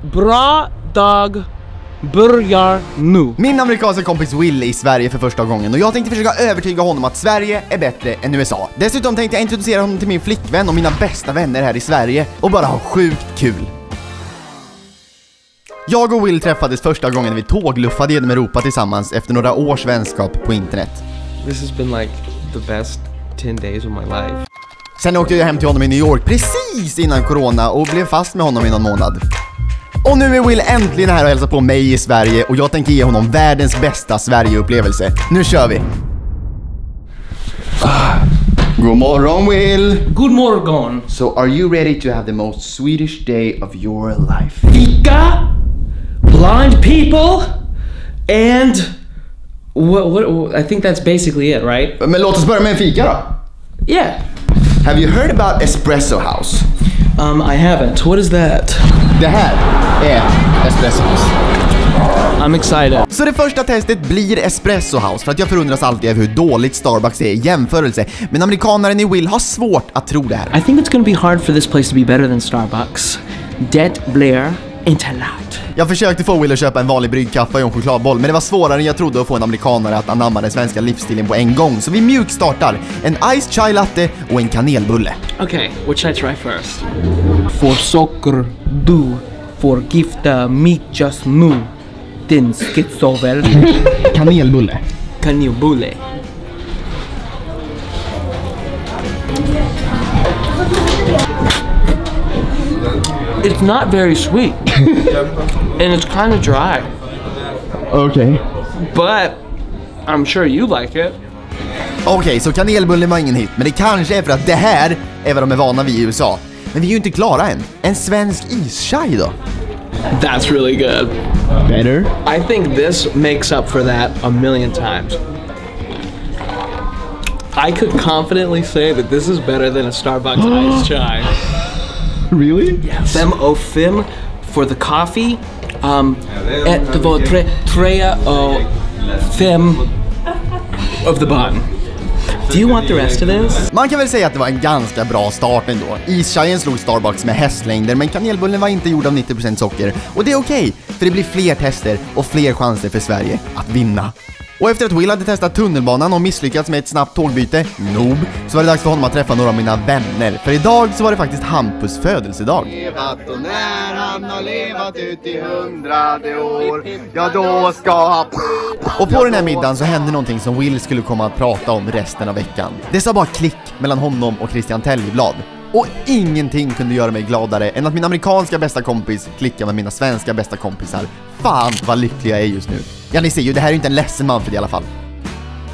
Bra dag börjar nu. Min amerikanska kompis Will är i Sverige för första gången och jag tänkte försöka övertyga honom att Sverige är bättre än USA. Dessutom tänkte jag introducera honom till min flickvän och mina bästa vänner här i Sverige och bara ha sjukt kul. Jag och Will träffades första gången vi tågluffade genom Europa tillsammans efter några års vänskap på internet. This has been like the best 10 days of my life. Sen åkte jag hem till honom i New York precis innan corona och blev fast med honom i någon månad. Och nu är Will äntligen här och hälsar på mig i Sverige och jag tänker ge honom världens bästa Sverige-upplevelse. Nu kör vi! God morgon Will! Good morgon! So are you ready to have the most Swedish day of your life? Fika, blind people, and what I think that's basically it, right? Men låt oss börja med en fika då. Yeah. Have you heard about Espresso House? I haven't. What is that? Det här är Espresso House. I'm excited. Så det första testet blir Espresso House för att jag förundras alltid över hur dåligt Starbucks är i jämförelse. Men amerikanaren i Will har svårt att tro det här. I think it's gonna be hard for this place to be better than Starbucks. Det blir inte lätt. Jag försökte få Will att köpa en vanlig bryggkaffe och en chokladboll, men det var svårare än jag trodde att få en amerikanare att anamma den svenska livsstilen på en gång. Så vi mjukstartar en iced chai latte och en kanelbulle. Okay, what should I try first? For socker du förgifta mig just nu. Din schizovel. Kanelbulle. Kanelbulle. It's not very sweet. And it's kind of dry. Okej. But I'm sure you like it. Okej, så kanelbullen var ingen hit, men det kanske är för att det här är vad de är vana vid i USA. Men vi är ju inte klara än. En svensk ischai då? That's really good. Better? I think this makes up for that a million times. I could confidently say that this is better than a Starbucks iced chai. Really? Yes. 5:05 for the coffee. 3:05 of the bun. Do you want the rest of this? Man kan väl säga att det var en ganska bra start ändå. Ischaien slog Starbucks med hästlängder, men kanelbullen var inte gjord av 90% socker. Och det är okej, för det blir fler tester och fler chanser för Sverige att vinna. Och efter att Will hade testat tunnelbanan och misslyckats med ett snabbt tågbyte, noob, så var det dags för honom att träffa några av mina vänner. För idag så var det faktiskt Hampus födelsedag. Levat och när han har levat ut i 100 år, ja då ska han... Och på den här middagen så hände någonting som Will skulle komma att prata om resten av veckan. Det sa bara klick mellan honom och Christian Tellblad. Och ingenting kunde göra mig gladare än att min amerikanska bästa kompis klickar med mina svenska bästa kompisar. Fan vad lycklig jag är just nu. Ja, ni ser ju, det här är ju inte en ledsen Manfred i alla fall.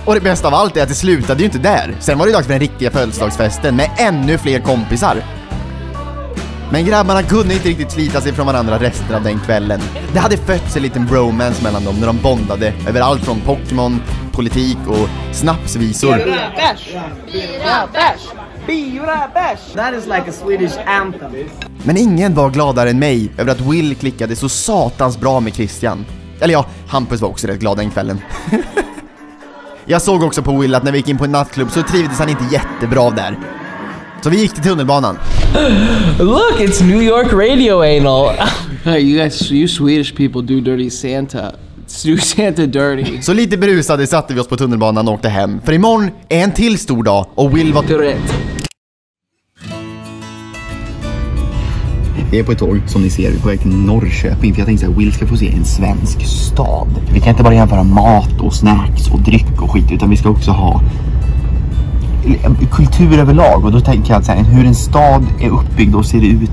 Och det bästa av allt är att det slutade ju inte där. Sen var det dags för den riktiga födelsedagsfesten med ännu fler kompisar. Men grabbarna kunde inte riktigt slita sig från varandra resten av den kvällen. Det hade fötts en liten bromance mellan dem när de bondade över allt från Pokémon, politik och snapsvisor. Bira bash. That is like a Swedish anthem. Men ingen var gladare än mig över att Will klickade så satans bra med Christian. Eller ja, Hampus var också rätt glad den kvällen. Jag såg också på Will att när vi gick in på en nattklubb så trivdes han inte jättebra där. Så vi gick till tunnelbanan. Look, it's New York radio anal. You Swedish people do dirty Santa. Do Santa dirty. Så lite berusade satte vi oss på tunnelbanan och åkte hem. För imorgon är en till stor dag och Will var... Rätt. Vi är på ett tåg som ni ser, vi är på väg till Norrköping. För jag tänkte att Will ska få se en svensk stad. Vi kan inte bara jämföra mat och snacks och dryck och skit, utan vi ska också ha kultur överlag. Och då tänker jag att så här, hur en stad är uppbyggd och ser ut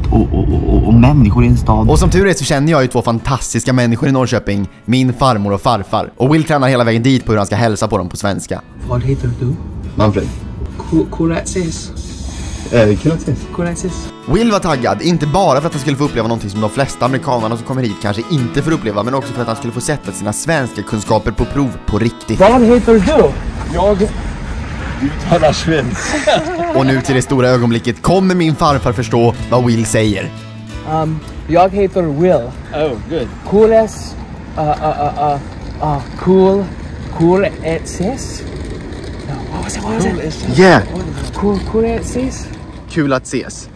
och människor i en stad. Och som tur är så känner jag ju två fantastiska människor i Norrköping. Min farmor och farfar. Och Will tränar hela vägen dit på hur han ska hälsa på dem på svenska. Vad heter du? Manfred. Kuratsis. Will var taggad, inte bara för att han skulle få uppleva någonting som de flesta amerikanerna som kommer hit kanske inte får uppleva, men också för att han skulle få sätta sina svenska kunskaper på prov på riktigt. Vad heter du? Jag uttalar svensk. Och nu till det stora ögonblicket kommer min farfar förstå vad Will säger. Jag heter Will. Oh, good. Coolest. Cool it says. What was it? Yeah. Cool it says. kul att ses.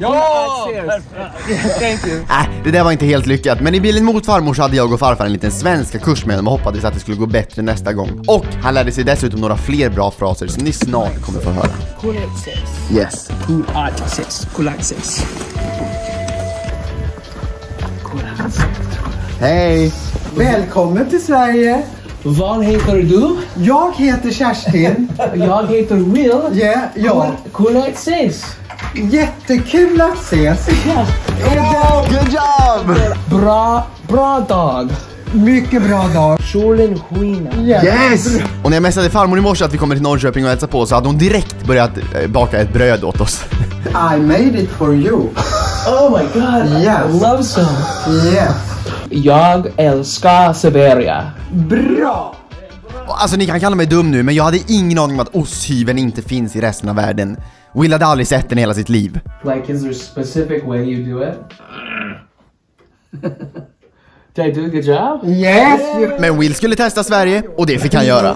Thank you. Det där var inte helt lyckat, men i bilen mot farmor så hade jag och farfar en liten svenska kurs med dem och hoppades att det skulle gå bättre nästa gång. Och han lärde sig dessutom några fler bra fraser som ni snart kommer få höra. Yes. Hej! Välkommen till Sverige. Vad heter du? Jag heter Kerstin. Jag heter Will. Ja. Cool att ses. Jättekul att ses. Good job! Bra dag. Mycket bra dag. Solen skiner. Yes! Och när jag messade farmor i morse att vi kommer till Norrköping och hälsa på så hade hon direkt börjat baka ett bröd åt oss. I made it for you. Oh my god. Yes. I love some. Yes. Jag älskar Siberia. Bra! Alltså ni kan kalla mig dum nu, men jag hade ingen aning om att osthyveln inte finns i resten av världen. Will hade aldrig sett den i hela sitt liv. Like, is there a specific way you do it? Did I do a good job? Yes. Men Will skulle testa Sverige och det fick han göra.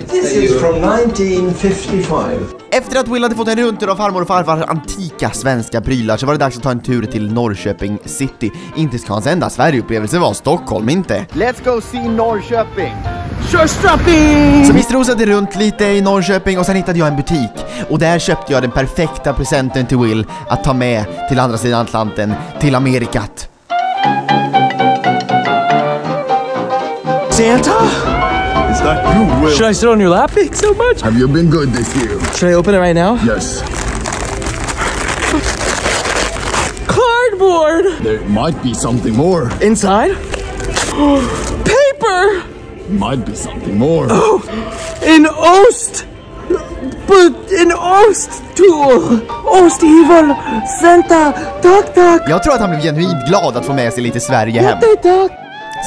This is from 1955. Efter att Will hade fått en rundtur av farmor och farfars antika svenska prylar så var det dags att ta en tur till Norrköping city. Inte ska hans enda Sverigeupplevelse var Stockholm, inte. Let's go see Norrköping! Körstrapping! Så vi strosade runt lite i Norrköping och sen hittade jag en butik. Och där köpte jag den perfekta presenten till Will att ta med till andra sidan Atlanten, till Amerikat. Santa? Is that you, Will? Should I sit on your lap? Thanks so much. Have you been good this year? Should I open it right now? Yes. Cardboard! There might be something more. Inside? Paper! Might be something more. Oh, an ost! But an ost tool! Osthyvel! Santa! Tack! Jag tror att han blev genuint glad att få med sig lite Sverige hem. Tack!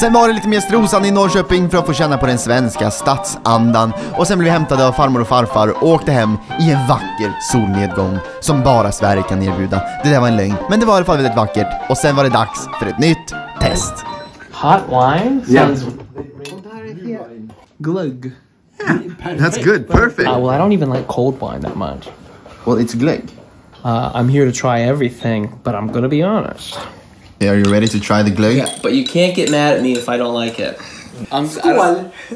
Sen var det lite mer strosande i Norrköping för att få känna på den svenska stadsandan. Och sen blev vi hämtade av farmor och farfar och åkte hem i en vacker solnedgång som bara Sverige kan erbjuda. Det där var en lögn, men det var i alla fall väldigt vackert. Och sen var det dags för ett nytt test. Hot wine? Sounds glug. That's good, perfect. Well, I don't even like cold wine that much. Well, it's glögg. I'm here to try everything, but I'm gonna be honest. Are you ready to try the glögg? But you can't get mad at me if I don't like it.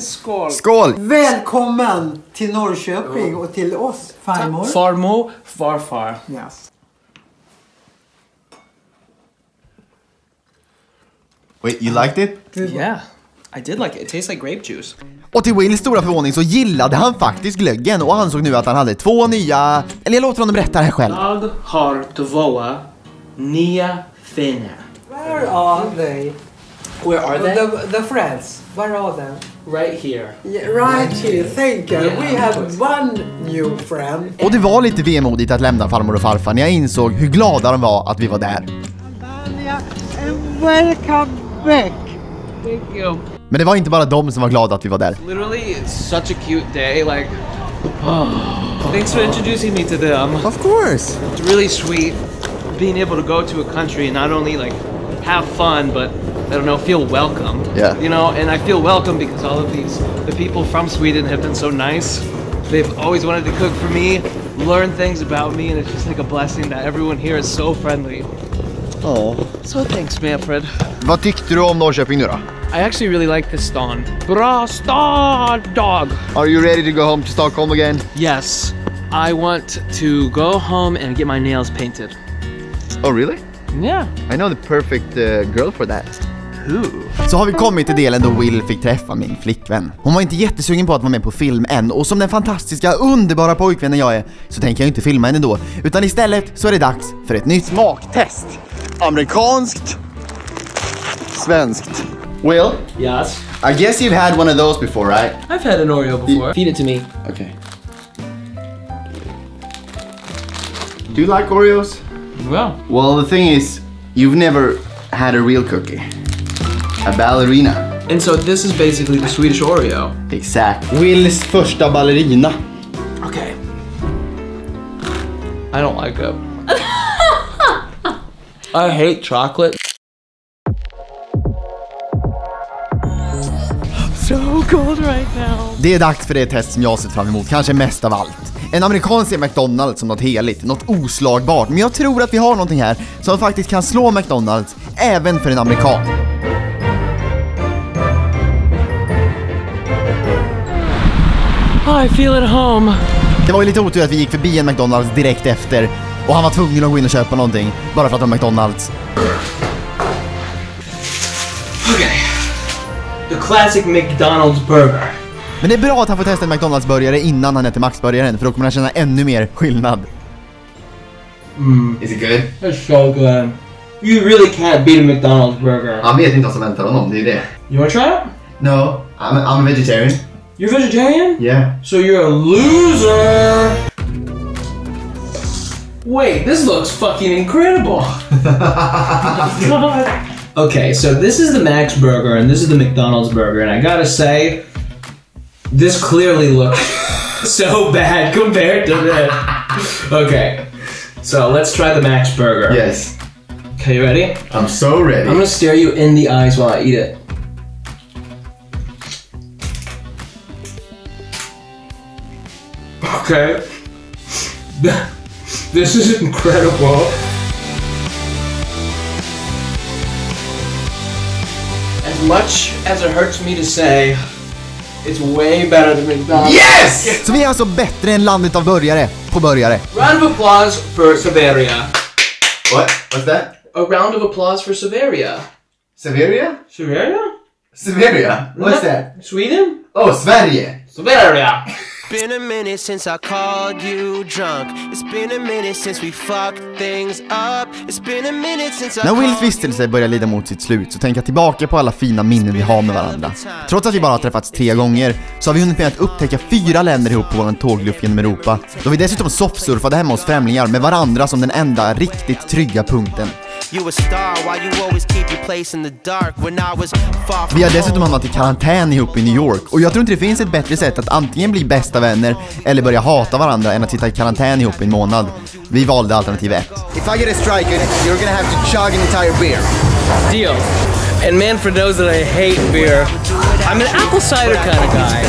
Skål! Skål! Välkommen till Norrköping och till oss, farmor. Farmo, farfar. Yes. Wait, you liked it? Yeah, I did like it. It tastes like grape juice. Och till Wills stora förvåning så gillade han faktiskt glöggen och ansåg nu att han hade 2 nya... Eller jag låter honom berätta det här själv. Jag har 2 nya finnar. Where are they? Where are they? The friends. Where are they? Right here. Yeah, right here. Thank you. Yeah. We have one new friend. Och det var lite vemodigt att lämna farmor och farfar när jag insåg hur glada de var att vi var där. Welcome back. Thank you. Men det var inte bara de som var glada att vi var där. Literally, it's such a cute day. Like, thanks for introducing me to them. Of course! It's really sweet being able to go to a country and not only like have fun, but I don't know, feel welcome. Yeah. You know, and I feel welcome because all of the people from Sweden have been so nice. They've always wanted to cook for me, learn things about me, and it's just like a blessing that everyone here is so friendly. Oh. So thanks, Manfred. Vad tyckte du om Norrköping nu då? I actually really like this stan. Bra stad, dog. Are you ready to go home to Stockholm again? Yes, I want to go home and get my nails painted. Oh really? Yeah. I know the perfect girl for that. Who? Så har vi kommit till delen då Will fick träffa min flickvän. Hon var inte jättesugen på att vara med på film än, och som den fantastiska, underbara pojkvännen jag är så tänker jag inte filma henne då, utan istället så är det dags för ett nytt smaktest. Amerikanskt, svenskt. Will, Yes. I guess you've had one of those before, right? I've had an Oreo before. Feed it to me. Okay. Do you like Oreos? Well, Well, the thing is, you've never had a real cookie. A ballerina. and so this is basically the Swedish Oreo. Exakt. Wills första ballerina. Okay. I don't like it. I hate chocolate. So cold right now. Det är dags för det test som jag har sett fram emot, kanske mest av allt. En amerikan ser McDonald's som något heligt, något oslagbart. Men jag tror att vi har någonting här som faktiskt kan slå McDonald's även för en amerikan. Oh, I feel at home. Det var ju lite otur att vi gick förbi en McDonald's direkt efter. Och han var tvungen att gå in och köpa någonting bara för att det var McDonald's. Okay. The classic McDonald's burger. Men det är bra att han får testa en McDonald's-burgare innan han äter Max-burgaren, för då kommer han känna ännu mer skillnad. Is it good? It's so good. You really can't beat a McDonald's burger. Han vet inte vad som väntar honom, det är det. You wanna try it? No, I'm a vegetarian. You're vegetarian? Yeah. So you're a loser. Wait, this looks fucking incredible. God. Okay, so this is the Max burger and this is the McDonald's burger, and I gotta say, this clearly looks so bad compared to this. Okay, so let's try the Max burger. Yes. Okay, you ready? I'm so ready. I'm gonna stare you in the eyes while I eat it. Okay. This is incredible. As much as it hurts me to say, it's way better than McDonald's. Yes! Så vi är alltså bättre än landet av burgare på burgare. Round of applause for Severia. What? What's that? A round of applause for Severia. Severia? Severia? Severia? What's that? Sweden? Oh, Sverige! Severia. Been a minute since I called you drunk. It's been a minute since we fucked things up. It's been a minute since I När Wills vistelse börjar lida mot sitt slut så tänker jag tillbaka på alla fina minnen vi har med varandra. Trots att vi bara har träffats 3 gånger så har vi hunnit med att upptäcka 4 länder ihop på vår tågluff genom Europa. Då vi dessutom soffsurfade hemma hos främlingar med varandra som den enda riktigt trygga punkten. Vi har dessutom hamnat i karantän ihop i New York, och jag tror inte det finns ett bättre sätt att antingen bli bästa vänner eller börja hata varandra än att sitta i karantän ihop i en månad. Vi valde alternativ 1. If I get a strike, you're gonna have to chug an entire beer. Deal. And Manfred knows that I hate beer. I'm an apple cider kind of guy.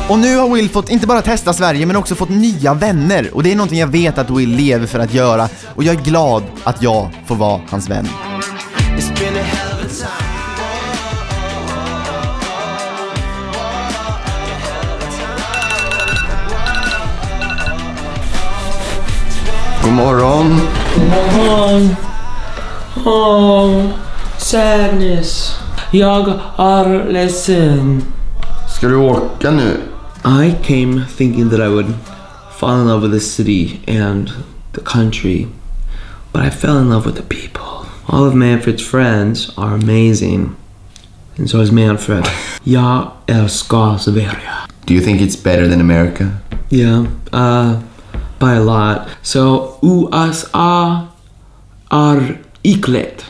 Och nu har Will fått inte bara testa Sverige men också fått nya vänner. Och det är någonting jag vet att Will lever för att göra. Och jag är glad att jag får vara hans vän. God morgon. Oh, sadness. Jag är ledsen. Ska du åka nu? I came thinking that I would fall in love with the city and the country, but I fell in love with the people. All of Manfred's friends are amazing, and so is Manfred. Jag älskar Severia. Do you think it's better than America? Yeah, by a lot. So USA är äckligt.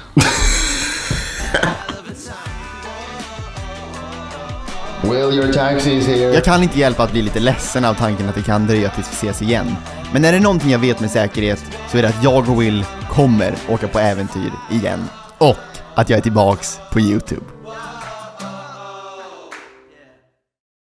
Will, your taxi is here. Jag kan inte hjälpa att bli lite ledsen av tanken att det kan dröja tills vi ses igen. Men är det någonting jag vet med säkerhet så är det att jag och Will kommer åka på äventyr igen. Och att jag är tillbaks på YouTube.